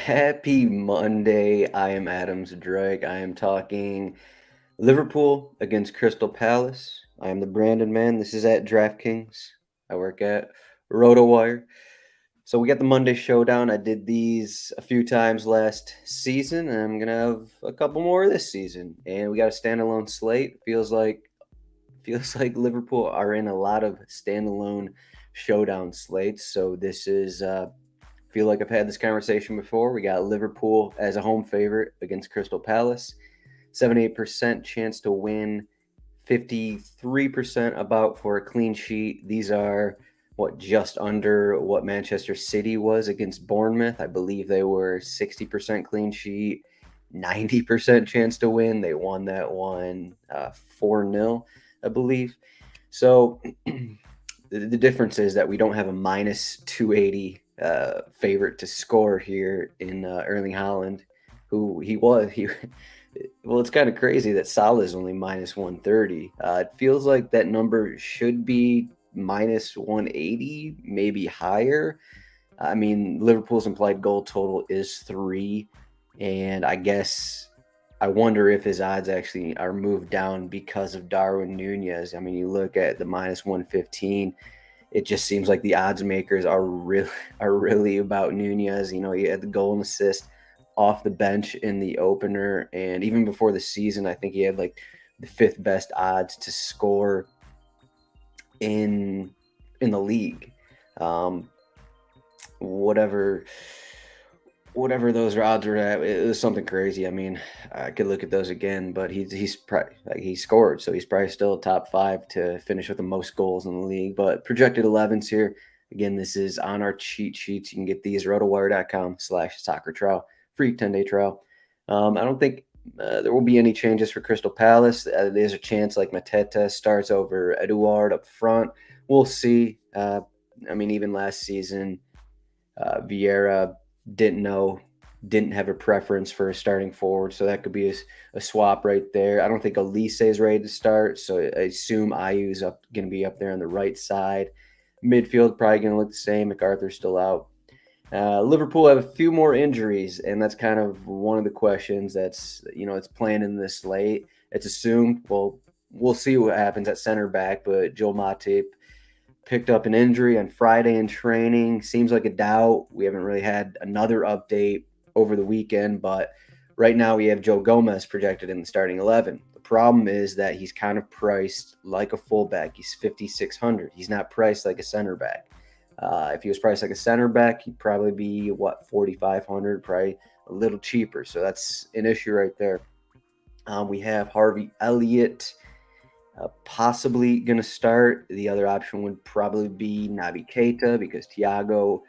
Happy Monday. I am Adam Zdroik. I am talking Liverpool against Crystal Palace. I am the Brandon man. This is at DraftKings. I work at RotoWire. So we got the Monday Showdown. I did these a few times last season, and I'm gonna have a couple more this season. And we got a standalone slate. Feels like Liverpool are in a lot of standalone showdown slates. So this is feel like I've had this conversation before. We got Liverpool as a home favorite against Crystal Palace. 78% chance to win, 53% about for a clean sheet. These are just under what Manchester City was against Bournemouth. I believe they were 60% clean sheet, 90% chance to win. They won that one 4-0, I believe. So the difference is that we don't have a minus 280 favorite to score here in Erling Haaland, who he was. Well, it's kind of crazy that Salah is only minus 130. It feels like that number should be minus 180, maybe higher. I mean, Liverpool's implied goal total is 3, and I wonder if his odds actually are moved down because of Darwin Nunez. I mean, you look at the minus 115, it just seems like the odds makers are really about Nunez. You know, he had the goal and assist off the bench in the opener, and even before the season, I think he had like the fifth best odds to score in the league. Um, whatever whatever those odds were at, it was something crazy. I mean, I could look at those again, but he's probably like he scored, so he's probably still top 5 to finish with the most goals in the league. But projected 11s here. Again, this is on our cheat sheets. You can get these rotowire.com/soccer trial, free 10-day trial. I don't think there will be any changes for Crystal Palace. There's a chance like Mateta starts over Eduard up front. We'll see. I mean, even last season, Vieira didn't know, didn't have a preference for a starting forward, so that could be a swap right there. I don't think Elise is ready to start, so I assume Ayu's going to be up there on the right side. Midfield probably going to look the same. MacArthur's still out. Liverpool have a few more injuries, and that's kind of one of the questions that's it's playing in this slate. It's assumed. Well, we'll see what happens at center back, but Joel Matip picked up an injury on Friday in training. Seems like a doubt. We haven't really had another update over the weekend, but right now we have Joe Gomez projected in the starting 11. The problem is that he's kind of priced like a fullback. He's 5,600. He's not priced like a center back. If he was priced like a center back, he'd probably be 4,500, probably a little cheaper. So that's an issue right there. We have Harvey Elliott possibly going to start. The other option would probably be Naby Keita because Thiago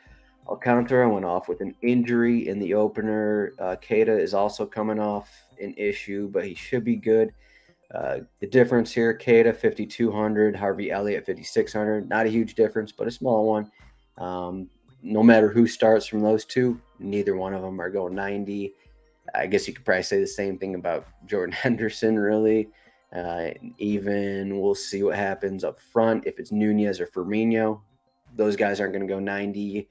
Alcantara went off with an injury in the opener. Keita is also coming off an issue, but he should be good. The difference here, Keita 5,200, Harvey Elliott 5,600. Not a huge difference, but a small one. No matter who starts from those two, neither one of them are going 90. I guess you could probably say the same thing about Jordan Henderson, really. Even we'll see what happens up front if it's Nunez or Firmino. Those guys aren't going to go 90.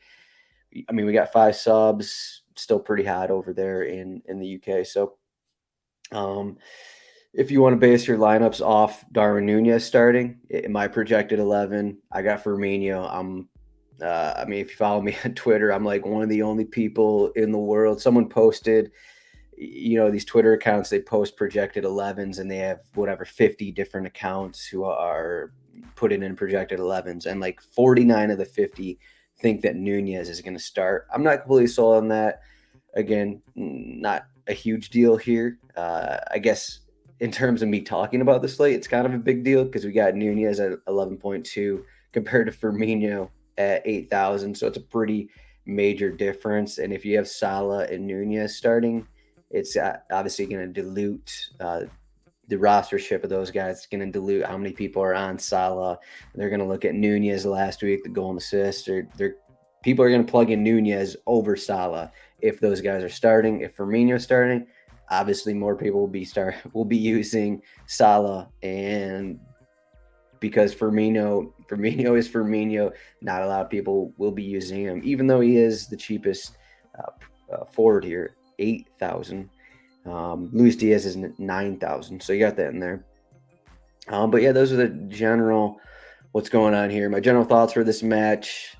I mean, we got 5 subs, still pretty hot over there in the UK. So, if you want to base your lineups off Darwin Nunez starting, in my projected 11, I got Firmino. I mean, if you follow me on Twitter, I'm like one of the only people in the world. Someone posted, these Twitter accounts, they post projected 11s and they have 50 different accounts who are putting in projected 11s. And like 49 of the 50 think that Nunez is going to start. I'm not completely sold on that. Again, not a huge deal here. I guess in terms of me talking about the slate, it's kind of a big deal because we got Nunez at 11.2 compared to Firmino at 8,000. So it's a pretty major difference. And if you have Salah and Nunez starting, it's obviously going to dilute the rostership of those guys. It's going to dilute how many people are on Salah. They're going to look at Nunez last week, the goal and assist. People are going to plug in Nunez over Salah if those guys are starting. If Firmino's starting, obviously more people will be using Salah, and because Firmino is Firmino, not a lot of people will be using him, even though he is the cheapest forward here, 8,000. Luis Diaz is 9,000. So you got that in there. But yeah, those are the general what's going on here. My general thoughts for this match.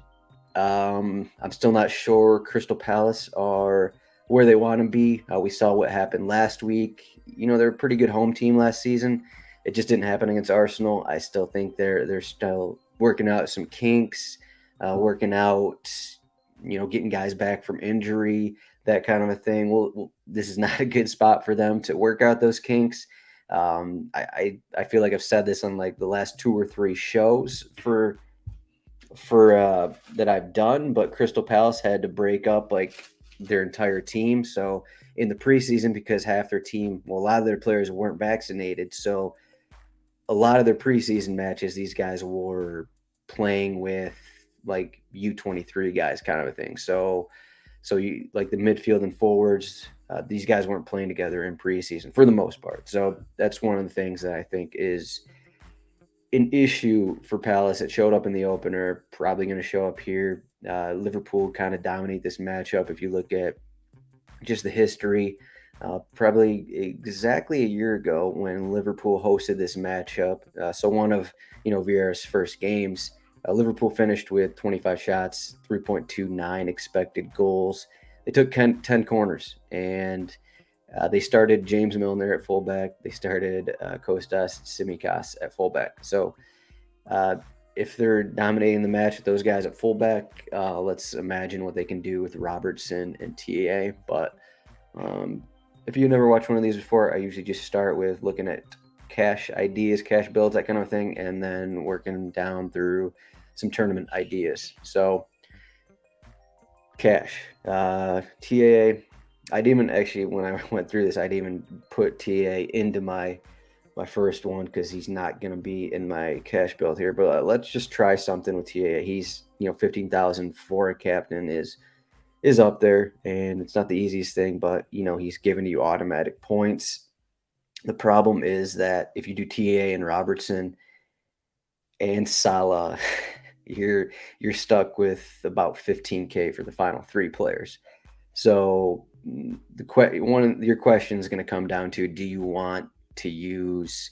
I'm still not sure Crystal Palace are where they want to be. We saw what happened last week. They're a pretty good home team last season. It just didn't happen against Arsenal. I still think they're still working out some kinks, working out, getting guys back from injury, that kind of a thing. This is not a good spot for them to work out those kinks. I feel like I've said this on like the last 2 or 3 shows for that I've done, but Crystal Palace had to break up like their entire team. So in the preseason, because half their team, well, a lot of their players weren't vaccinated, so a lot of their preseason matches, these guys were playing with like U23 guys, kind of a thing. So you like the midfield and forwards, these guys weren't playing together in preseason for the most part. So that's one of the things that I think is an issue for Palace. It showed up in the opener, probably going to show up here. Liverpool kind of dominate this matchup if you look at just the history. Probably exactly a year ago when Liverpool hosted this matchup. So one of Vieira's first games, Liverpool finished with 25 shots, 3.29 expected goals. They took 10 corners, and they started James Milner at fullback. They started Kostas Tsimikas at fullback. So if they're dominating the match with those guys at fullback, let's imagine what they can do with Robertson and TAA. But if you never watched one of these before, I usually just start with looking at cash ideas, cash builds, that kind of thing, and then working down through some tournament ideas. So cash, TAA. I'd even actually, when I went through this, I'd even put TA into my first one because he's not going to be in my cash build here. But let's just try something with TA. He's 15,000 for a captain is up there, and it's not the easiest thing, but he's giving you automatic points. The problem is that if you do TA and Robertson and Salah, you're stuck with about 15K for the final 3 players. So one of your question is going to come down to: do you want to use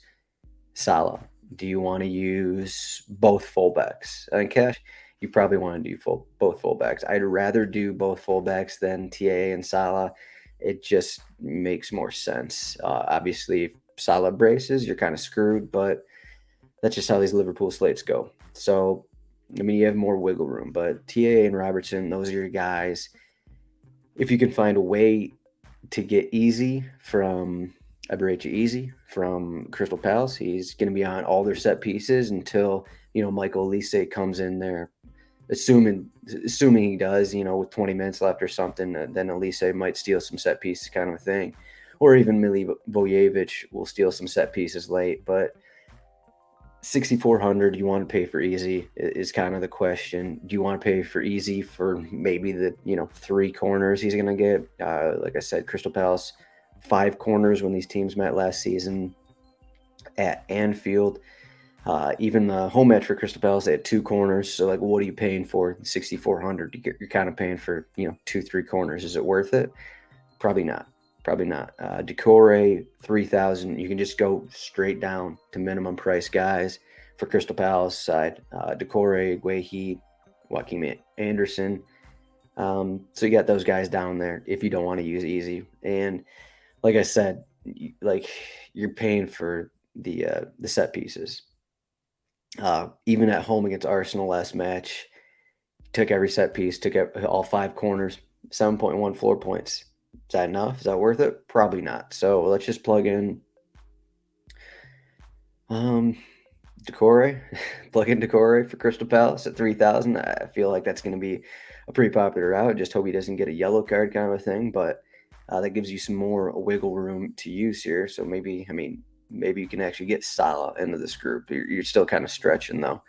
Salah? Do you want to use both fullbacks? In cash, you probably want to do both fullbacks. I'd rather do both fullbacks than TA and Salah. It just makes more sense. Obviously, if Salah braces, you're kind of screwed, but that's just how these Liverpool slates go. So, I mean, you have more wiggle room, but TA and Robertson, those are your guys. If you can find a way to get Easy from Easy from Crystal Palace, he's going to be on all their set pieces until Michael Elise comes in there. Assuming he does, with 20 minutes left or something, then Elise might steal some set pieces, kind of a thing, or even Milivojevic will steal some set pieces late. But 6,400, you want to pay for Easy is kind of the question. Do you want to pay for Easy for maybe the 3 corners he's going to get? Like I said, Crystal Palace 5 corners when these teams met last season at Anfield. Even the home match for Crystal Palace, they had 2 corners. So like, what are you paying for 6,400? You're kind of paying for 2-3 corners. Is it worth it? Probably not. Decore 3,000. You can just go straight down to minimum price guys for Crystal Palace side. Decore, Guehi, Joaquin Anderson. So you got those guys down there if you don't want to use Easy. And like I said, you're paying for the set pieces. Even at home against Arsenal last match, took every set piece, took all 5 corners, 7.1 floor points. Is that enough? Is that worth it? Probably not. So let's just plug in Decore. Plug in Decore for Crystal Palace at 3,000. I feel like that's going to be a pretty popular route. Just hope he doesn't get a yellow card, kind of a thing. But that gives you some more wiggle room to use here. So maybe you can actually get Salah into this group. You're still kind of stretching, though.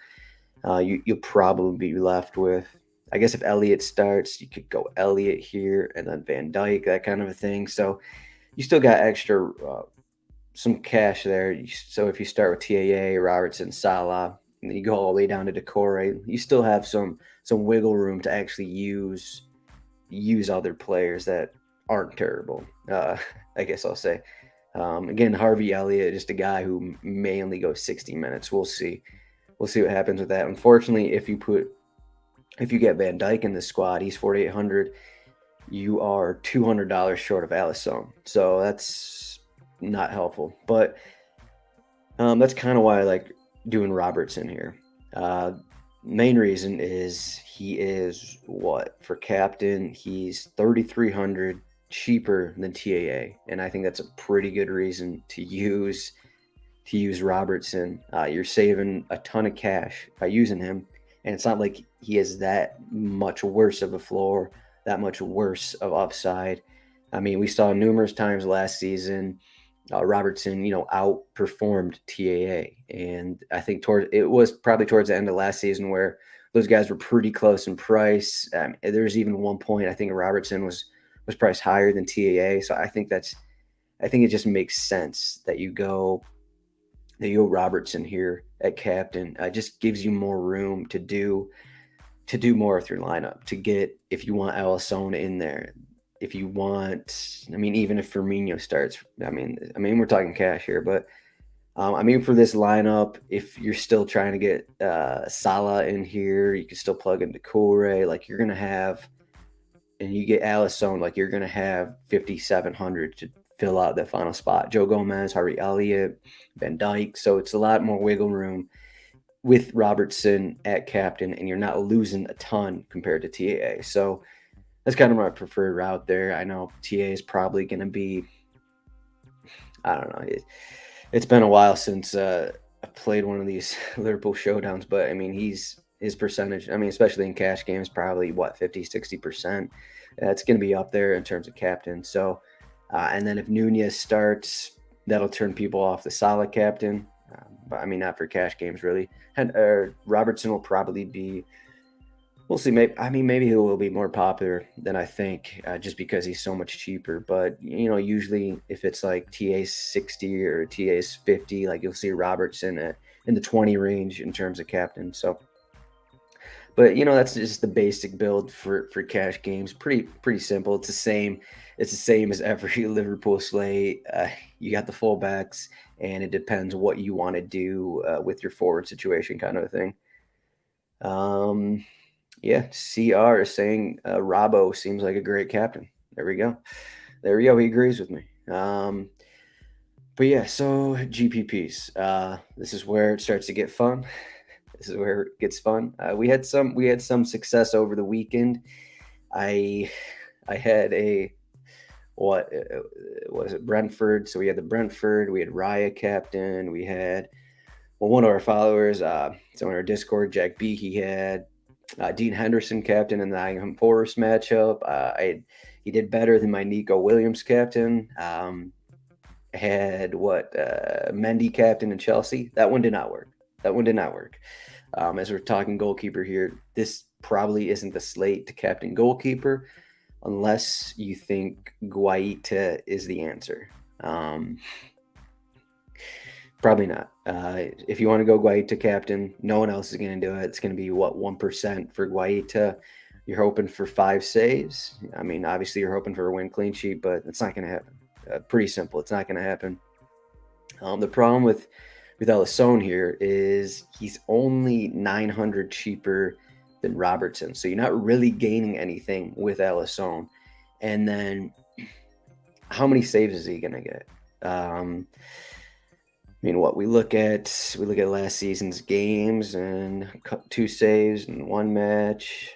You'll probably be left with, I guess if Elliott starts, you could go Elliott here and then Van Dijk, that kind of a thing. So you still got extra some cash there. So if you start with TAA, Robertson, Salah, and then you go all the way down to Decore, you still have some wiggle room to actually use use other players that aren't terrible. I guess I'll say. Again, Harvey Elliott, just a guy who may only go 60 minutes. We'll see. We'll see what happens with that. Unfortunately, if you get Van Dijk in the squad, he's 4,800. You are $200 short of Alisson, so that's not helpful. But that's kind of why I like doing Robertson here. Main reason is he is what for captain he's 3,300 cheaper than TAA, and I think that's a pretty good reason to use Robertson. You're saving a ton of cash by using him, and it's not like he is that much worse of a floor, that much worse of upside. I mean, we saw numerous times last season Robertson, outperformed TAA, and I think it was probably towards the end of last season where those guys were pretty close in price. There was even one point I think Robertson was priced higher than TAA, so I think it just makes sense that you go Robertson here at captain. Just gives you more room to do more with your lineup, to get, if you want Alisson in there, if you want, even if Firmino starts, we're talking cash here, but for this lineup, if you're still trying to get Salah in here, you can still plug into Koure, like you're gonna have, and you get Alisson, like you're gonna have 5,700 to fill out that final spot. Joe Gomez, Harvey Elliott, Van Dijk, so it's a lot more wiggle room with Robertson at captain, and you're not losing a ton compared to TAA. So that's kind of my preferred route there. I know TA is probably going to be, I don't know. It's been a while since I played one of these Liverpool showdowns, but his percentage, especially in cash games, probably 50, 60%. It's going to be up there in terms of captain. So, and then if Nunez starts, that'll turn people off the Salah captain. But not for cash games really. And Robertson will probably be, we'll see. Maybe he will be more popular than I think, just because he's so much cheaper. But usually if it's like TA's 60 or TA's 50, like you'll see Robertson in the 20 range in terms of captain. So, but that's just the basic build for cash games. Pretty simple. It's the same. It's the same as every Liverpool slate. You got the fullbacks, and it depends what you want to do with your forward situation, kind of a thing. Yeah, CR is saying Robbo seems like a great captain. There we go. He agrees with me. But yeah, so GPPs. This is where it starts to get fun. This is where it gets fun. We had some success over the weekend. I had a what was it, Brentford? So we had the Brentford. We had Raya captain. We had one of our followers, so in our Discord, Jack B. He had Dean Henderson captain in the Nottingham Forest matchup. He did better than my Nico Williams captain. Had Mendy captain in Chelsea. That one did not work. As we're talking goalkeeper here, this probably isn't the slate to captain goalkeeper unless you think Guaita is the answer. Probably not. If you want to go Guaita captain, no one else is going to do it. It's going to be 1% for Guaita. You're hoping for 5 saves. Obviously you're hoping for a win clean sheet, but it's not going to happen. Pretty simple. It's not going to happen. The problem with Alisson here is he's only 900 cheaper than Robertson. So you're not really gaining anything with Alisson. And then how many saves is he going to get? We look at last season's games and 2 saves in one match.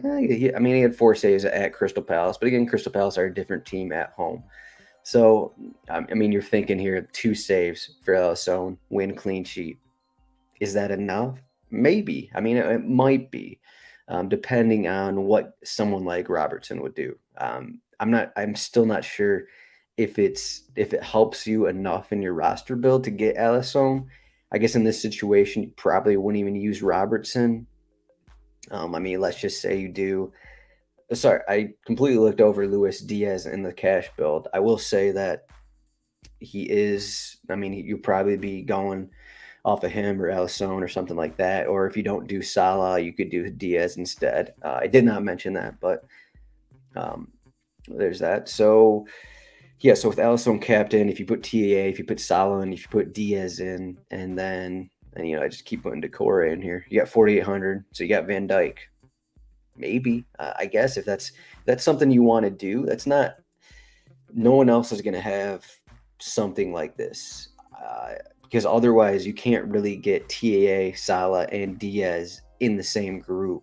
He had 4 saves at Crystal Palace, but again, Crystal Palace are a different team at home. So, you're thinking here 2 saves for Alisson, win clean sheet. Is that enough? Maybe. It might be, depending on what someone like Robertson would do. I'm still not sure if it helps you enough in your roster build to get Alisson. I guess in this situation, you probably wouldn't even use Robertson. Let's just say you do. Sorry, I completely looked over Luis Diaz in the cash build. I will say that he is, you'll probably be going off of him or Alisson or something like that. Or if you don't do Salah, you could do Diaz instead. I did not mention that, but Um, there's that. So yeah, so with Alisson captain, if you put TAA, if you put Salah in, if you put Diaz in, and then and I just keep putting Decore in here. You got 4,800, so you got Van Dyke. Maybe I guess if that's something you want to do, that's not. No one else is going to have something like this because otherwise you can't really get TAA, Salah, and Diaz in the same group.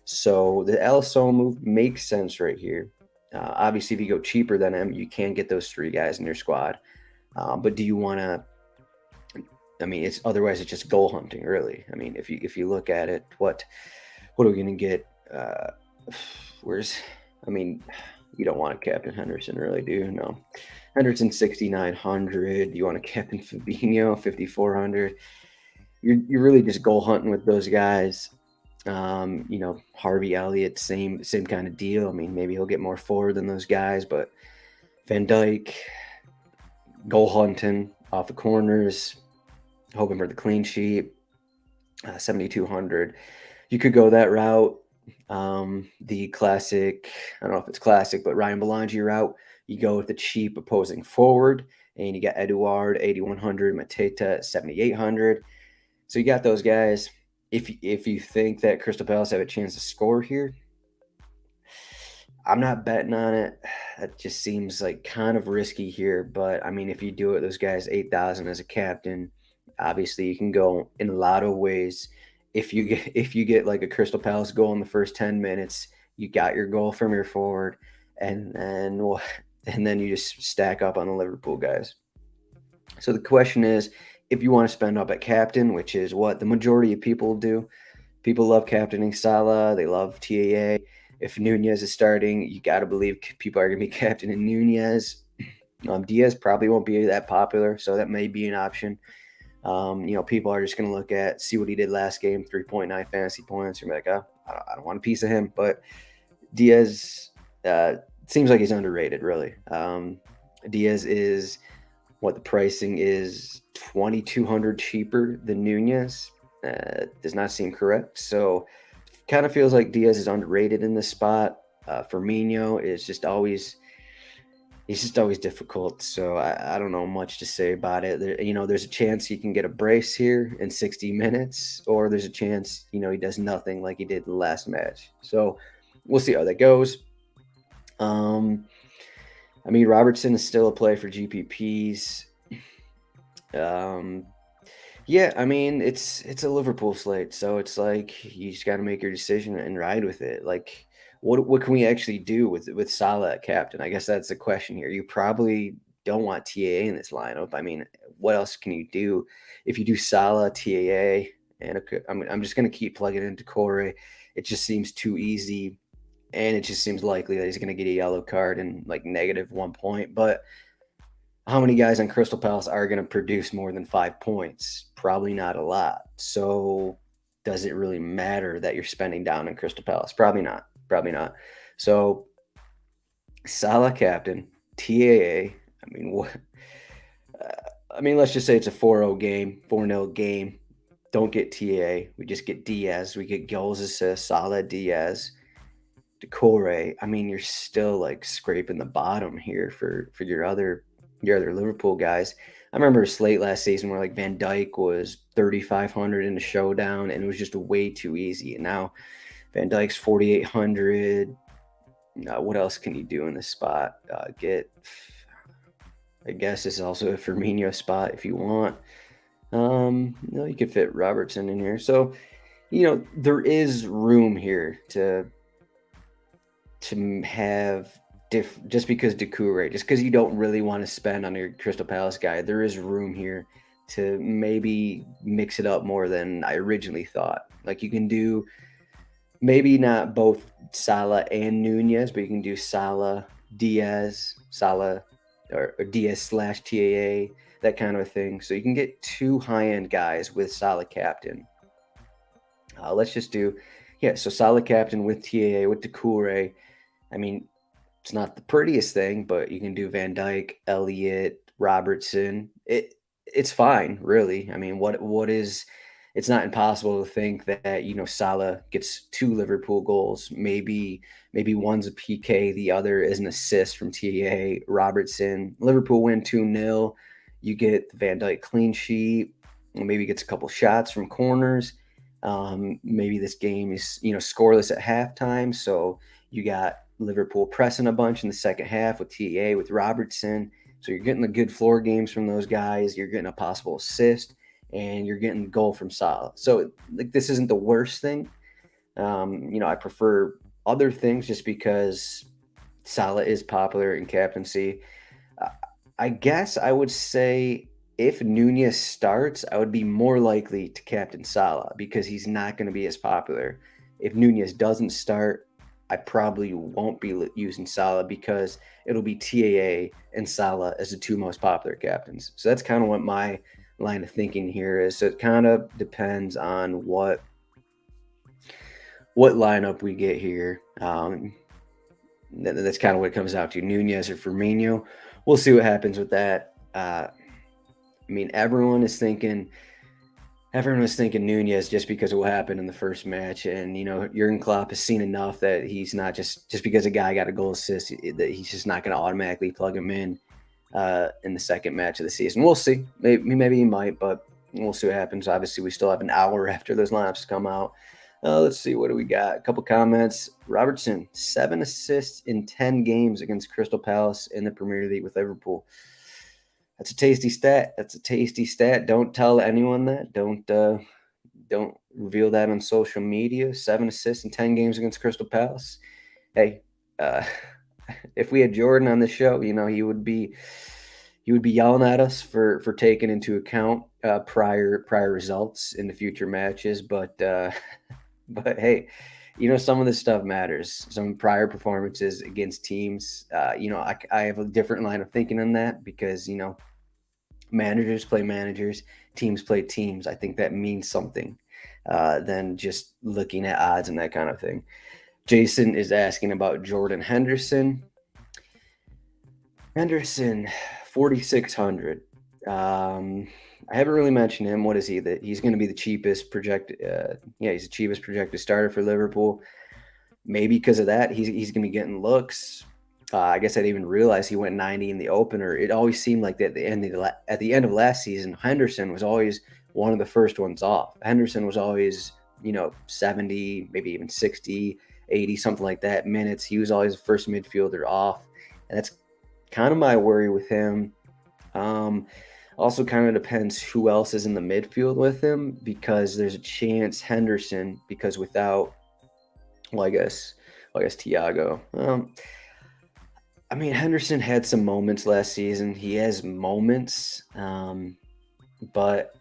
So the Alisson move makes sense right here. Obviously, if you go cheaper than him, you can get those three guys in your squad. But do you want to? I mean, it's otherwise it's just goal hunting, really. I mean, if you look at it, what are we going to get? Where's? I mean, you don't want a Captain Henderson, really, do you? No. Henderson 6,900. You want a Captain Fabinho 5,400. You're really just goal hunting with those guys. Harvey Elliott, same kind of deal. I mean, maybe he'll get more forward than those guys, but Van Dijk, goal hunting off the corners, hoping for the clean sheet, 7,200. You could go that route. The classic, I don't know if it's classic, but Ryan Belangi route. You go with the cheap opposing forward, and you got Eduard 8,100, Mateta 7,800. So you got those guys. If you think that Crystal Palace have a chance to score here, I'm not betting on it. That just seems like kind of risky here. But I mean, if you do it, those guys 8,000 as a captain. Obviously, you can go in a lot of ways. If you get like a Crystal Palace goal in the first 10 minutes, you got your goal from your forward, and then you just stack up on the Liverpool guys. So the question is, if you want to spend up at captain, which is what the majority of people do, people love captaining Salah. They love TAA. If Nunez is starting, you got to believe people are going to be captaining Nunez. Diaz probably won't be that popular, so that may be an option. People are just going to look at, see what he did last game, 3.9 fantasy points. You're like, oh, I don't want a piece of him. But Diaz seems like he's underrated, really. Diaz is what the pricing is 2,200 cheaper than Nunez. Does not seem correct. So kind of feels like Diaz is underrated in this spot. Firmino is just always difficult. So I don't know much to say about it. There's a chance he can get a brace here in 60 minutes, or there's a chance, he does nothing like he did the last match. So we'll see how that goes. Robertson is still a play for GPPs. Yeah, it's a Liverpool slate, so it's like you just got to make your decision and ride with it. Like, what can we actually do with Salah at captain? I guess that's the question here. You probably don't want TAA in this lineup. I mean, what else can you do if you do Salah, TAA, and I'm just gonna keep plugging into Corey. It just seems too easy, and it just seems likely that he's gonna get a yellow card and like -1 point, but how many guys on Crystal Palace are going to produce more than 5 points? Probably not a lot. So does it really matter that you're spending down in Crystal Palace? Probably not. Probably not. So Salah captain, TAA. I mean, what? Let's just say it's a 4-0 game, 4-0 game. Don't get TAA. We just get Diaz. We get goals assists, Salah, Diaz, Decore. You're still like scraping the bottom here for your other Liverpool guys. I remember a slate last season where like Van Dijk was 3,500 in a showdown, and it was just way too easy. And now Van Dijk's 4,800. What else can you do in this spot? I guess this is also a Firmino spot if you want. You could fit Robertson in here. So, there is room here to have just because Decore, just because you don't really want to spend on your Crystal Palace guy, there is room here to maybe mix it up more than I originally thought. Like you can do maybe not both Salah and Nunez, but you can do Salah, Diaz, Salah, or Diaz/TAA, that kind of thing. So you can get two high-end guys with Salah captain. Let's just do, so Salah captain with TAA, with Decore. It's not the prettiest thing, but you can do Van Dijk, Elliott, Robertson. It's fine, really. What is it's not impossible to think that, Salah gets 2 Liverpool goals. Maybe one's a PK, the other is an assist from TAA Robertson. Liverpool win 2-0. You get the Van Dijk clean sheet. Maybe gets a couple shots from corners. Maybe this game is, scoreless at halftime. So you got Liverpool pressing a bunch in the second half with TAA, with Robertson. So you're getting the good floor games from those guys. You're getting a possible assist, and you're getting the goal from Salah. So like, this isn't the worst thing. I prefer other things just because Salah is popular in captaincy. Uh, I guess I would say if Nunez starts, I would be more likely to captain Salah because he's not going to be as popular. If Nunez doesn't start, I probably won't be using Salah because it'll be TAA and Salah as the two most popular captains. So that's kind of what my line of thinking here is. So it kind of depends on what lineup we get here. That's kind of what it comes out to, Nunez or Firmino. We'll see what happens with that. Everyone was thinking Nunez just because of what happened in the first match. And, Jurgen Klopp has seen enough that he's not just because a guy got a goal assist, that he's just not going to automatically plug him in the second match of the season. We'll see. Maybe he might, but we'll see what happens. Obviously, we still have an hour after those lineups come out. Let's see. What do we got? A couple comments. Robertson, 7 assists in 10 games against Crystal Palace in the Premier League with Liverpool. That's a tasty stat. Don't tell anyone that. Don't reveal that on social media. 7 assists in 10 games against Crystal Palace. Hey, if we had Jordan on the show, he would be yelling at us for taking into account prior results in the future matches. But hey, some of this stuff matters. Some prior performances against teams. I have a different line of thinking on that because, managers play managers, teams play teams. I think that means something than just looking at odds and that kind of thing. Jason is asking about Jordan Henderson. 4,600. I haven't really mentioned him. What is he? That he's going to be the cheapest projected. He's the cheapest projected starter for Liverpool. Maybe because of that, he's going to be getting looks. I guess I didn't even realize he went 90 in the opener. It always seemed like that at the end of last season, Henderson was always one of the first ones off. Henderson was always 70, maybe even 60, 80, something like that minutes. He was always the first midfielder off, and that's kind of my worry with him. Also kind of depends who else is in the midfield with him, because there's a chance Henderson, because without, I guess Thiago. Henderson had some moments last season. He has moments, but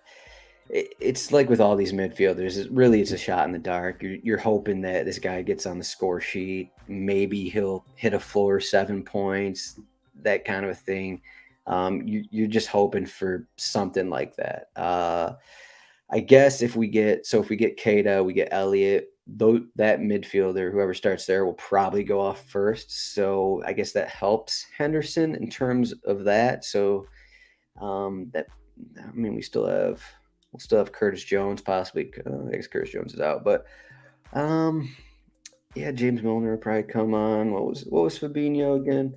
it's like with all these midfielders, it's a shot in the dark. You're hoping that this guy gets on the score sheet. Maybe he'll hit a floor 7 points, that kind of a thing. You're just hoping for something like that. I guess if we get Keita, we get Elliott, that midfielder, whoever starts there, will probably go off first. So I guess that helps Henderson in terms of that. So we still have Curtis Jones possibly. I guess Curtis Jones is out, but James Milner will probably come on. What was Fabinho again?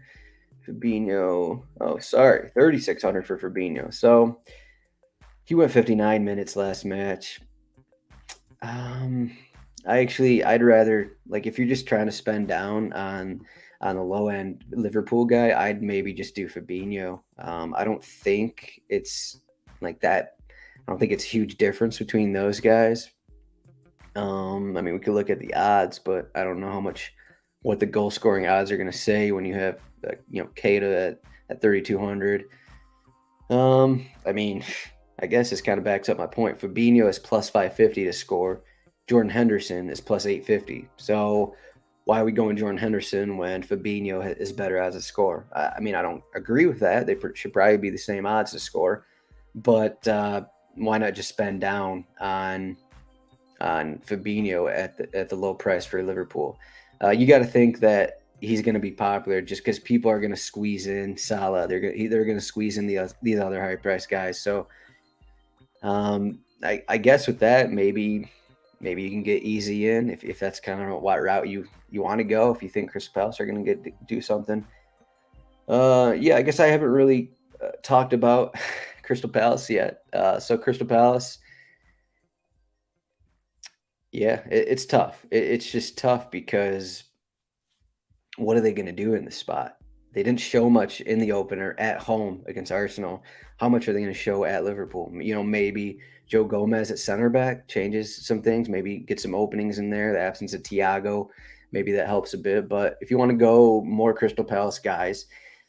Fabinho. Oh, sorry, 3,600 for Fabinho. So he went 59 minutes last match. I'd rather, if you're just trying to spend down on the low end Liverpool guy, I'd maybe just do Fabinho. I don't think it's like that. I don't think it's a huge difference between those guys. We could look at the odds, but I don't know what the goal scoring odds are going to say when you have Keita at 3,200. I guess this kind of backs up my point. Fabinho is plus 550 to score. Jordan Henderson is plus 850. So why are we going Jordan Henderson when Fabinho is better as a score? I don't agree with that. They should probably be the same odds to score, but why not just spend down on Fabinho at the low price for Liverpool? You got to think that he's going to be popular just because people are going to squeeze in Salah. They're going to squeeze in these other high price guys. So I guess with that, maybe you can get easy in if that's kind of what route you want to go. If you think Crystal Palace are going to do something, yeah, I guess I haven't really talked about Crystal Palace yet. So Crystal Palace, yeah, it's tough. It's just tough because what are they going to do in this spot? They didn't show much in the opener at home against Arsenal. How much are they going to show at Liverpool? Maybe Joe Gomez at center back changes some things. Maybe get some openings in there. The absence of Thiago, maybe that helps a bit. But if you want to go more Crystal Palace guys,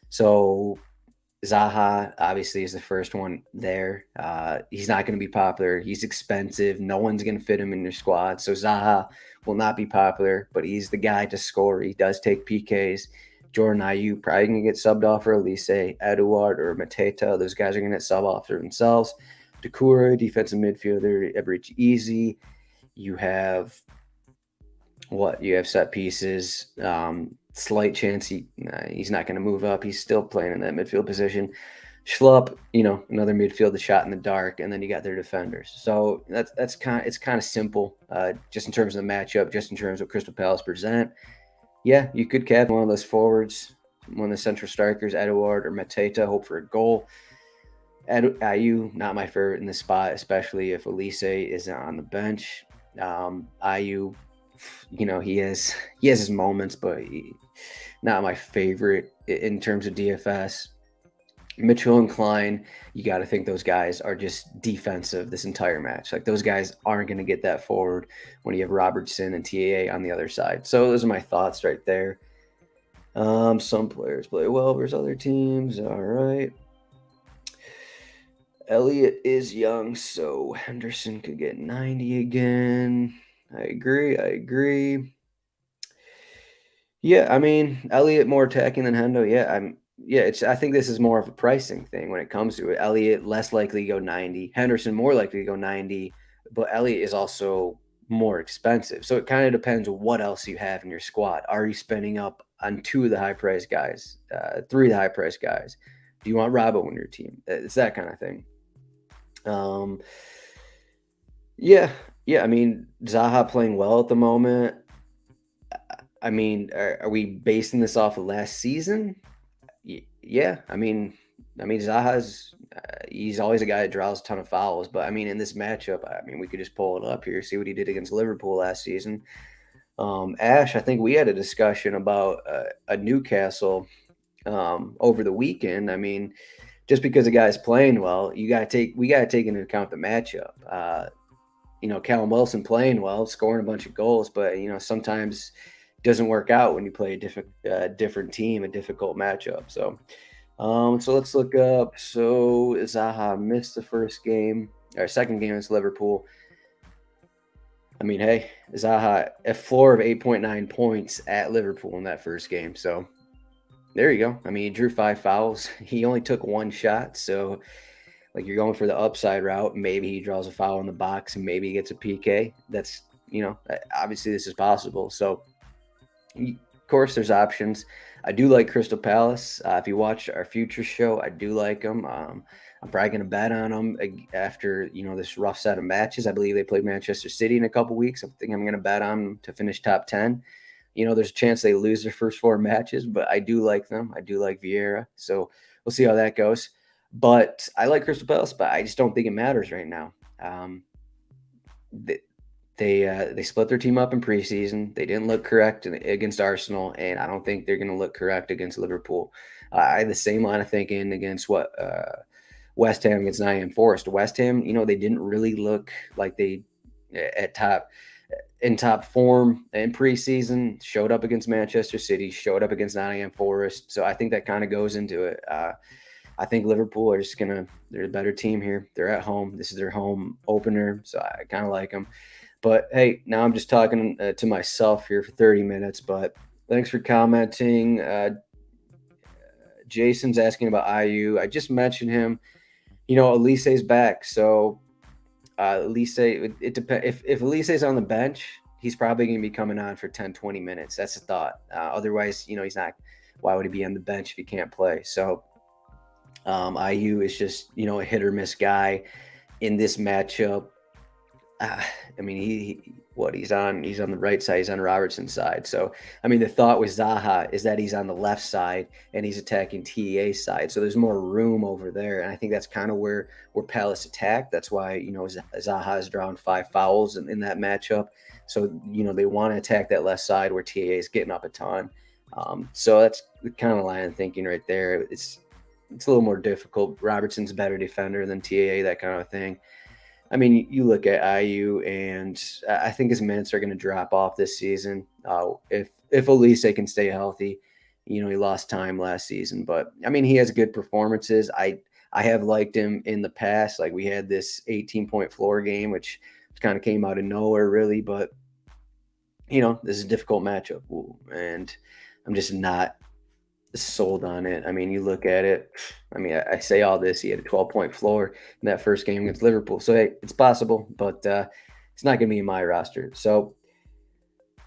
so Zaha obviously is the first one there. He's not going to be popular. He's expensive. No one's going to fit him in your squad. So Zaha will not be popular, but he's the guy to score. He does take PKs. Jordan Ayew probably going to get subbed off for Elise, Eduard, or Mateta. Those guys are going to get sub off for themselves. Dakura, defensive midfielder, Everett Easy. You have You have set pieces. Slight chance he's not going to move up. He's still playing in that midfield position. Schlupp, another midfield, the shot in the dark, and then you got their defenders. So it's kind of simple, just in terms of the matchup, just in terms of what Crystal Palace present. Yeah, you could cap one of those forwards, one of the central strikers, Eduard or Mateta, hope for a goal. Ayew, not my favorite in this spot, especially if Elise is on the bench. Ayew, he has his moments, but not my favorite in terms of DFS. Mitchell and Klein, you got to think those guys are just defensive this entire match. Like those guys aren't going to get that forward when you have Robertson and TAA on the other side. So those are my thoughts right there. Some players play well versus other teams. All right. Elliott is young, so Henderson could get 90 again. I agree. Yeah, I mean, Elliott more attacking than Hendo. I think this is more of a pricing thing when it comes to it. Elliott less likely to go 90. Henderson more likely to go 90, but Elliott is also more expensive. So it kind of depends what else you have in your squad. Are you spending up on two of the high price guys, three of the high price guys? Do you want Robbo on your team? It's that kind of thing. Um, yeah, yeah. I mean, Zaha playing well at the moment. I mean, are we basing this off of last season? Yeah. Zaha's he's always a guy that draws a ton of fouls, but I mean, in this matchup, we could just pull it up here, see what he did against Liverpool last season. Ash, I think we had a discussion about a Newcastle over the weekend. I mean, just because a guy's playing well, we got to take into account the matchup. Callum Wilson playing well, scoring a bunch of goals, but sometimes it doesn't work out when you play a different team, a difficult matchup. So let's look up. So Zaha missed the first game, or second game against Liverpool. I mean, hey, Zaha a floor of 8.9 points at Liverpool in that first game. So there you go. I mean, he drew 5 fouls. He only took 1 shot. So, like, you're going for the upside route. Maybe he draws a foul in the box and maybe he gets a PK. That's, obviously this is possible. So, of course, there's options. I do like Crystal Palace. If you watched our future show, I do like them. I'm probably going to bet on them after, this rough set of matches. I believe they played Manchester City in a couple weeks. I think I'm going to bet on them to finish top 10. There's a chance they lose their first 4 matches, but I do like them. I do like Vieira. So we'll see how that goes. But I like Crystal Palace, but I just don't think it matters right now. They split their team up in preseason. They didn't look correct against Arsenal, and I don't think they're going to look correct against Liverpool. I had the same line of thinking against West Ham against Nottingham Forest. West Ham, they didn't really look like they in top form in preseason. Showed up against Manchester City, showed up against Nottingham Forest. So I think that kind of goes into it. I think Liverpool are they're a better team here. They're at home. This is their home opener, so I kind of like them. But hey, now I'm just talking to myself here for 30 minutes. But thanks for commenting. Jason's asking about Ayew. I just mentioned him. Elise's back, so Elise, it depends. If Elise's on the bench, he's probably going to be coming on for 10, 20 minutes. That's the thought. Otherwise, he's not. Why would he be on the bench if he can't play? So Ayew is just, a hit or miss guy in this matchup. I mean, he's on the right side. He's on Robertson's side. So, I mean, the thought with Zaha is that he's on the left side and he's attacking TEA's side. So there's more room over there. And I think that's kind of where Palace attacked. That's why, Zaha has drawn 5 fouls in that matchup. So, they want to attack that left side where TEA is getting up a ton. So that's the kind of line of thinking right there. It's a little more difficult. Robertson's a better defender than TAA, that kind of thing. I mean, you look at IU, and I think his minutes are going to drop off this season. If Elise can stay healthy, he lost time last season, but I mean, he has good performances. I have liked him in the past. Like we had this 18-point floor game, which kind of came out of nowhere, really. But this is a difficult matchup, and I'm just not sold on it. I mean, you look at it. I mean, I say all this. He had a 12-point floor in that first game against Liverpool. So, hey, it's possible, but it's not going to be in my roster. So,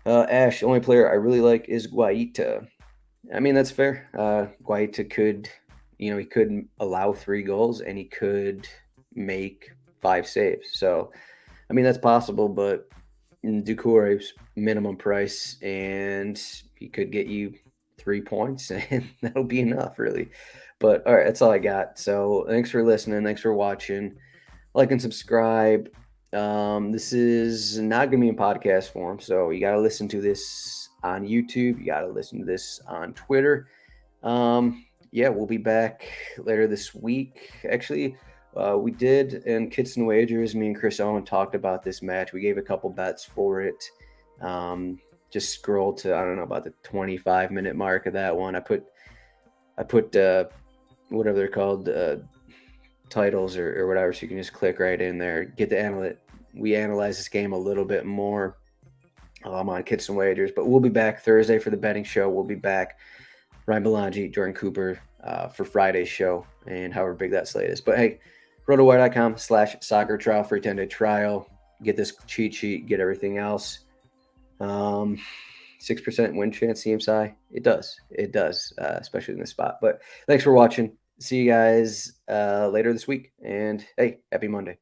Ash, the only player I really like is Guaita. I mean, that's fair. Guaita could, he could allow 3 goals and he could make 5 saves. So, I mean, that's possible, but Doucouré's minimum price, and he could get you 3 points, and that'll be enough, really. But all right, that's all I got. So thanks for listening. Thanks for watching. Like and subscribe. This is not going to be in podcast form, so you got to listen to this on YouTube. You got to listen to this on Twitter. Yeah, we'll be back later this week. Actually, we did in Kits and Wagers. Me and Chris Owen talked about this match. We gave a couple bets for it. Just scroll to, I don't know, about the 25-minute mark of that one. I put whatever they're called, titles or whatever, so you can just click right in there. Get the analyze. We analyze this game a little bit more. I'm on Kits and Wagers, but we'll be back Thursday for the betting show. We'll be back. Ryan Belangi, Jordan Cooper for Friday's show, and however big that slate is. But hey, rotowire.com/soccer trial, free 10-day trial. Get this cheat sheet, get everything else. 6% win chance seems high. It does, especially in this spot. But thanks for watching. See you guys later this week. And hey, happy Monday.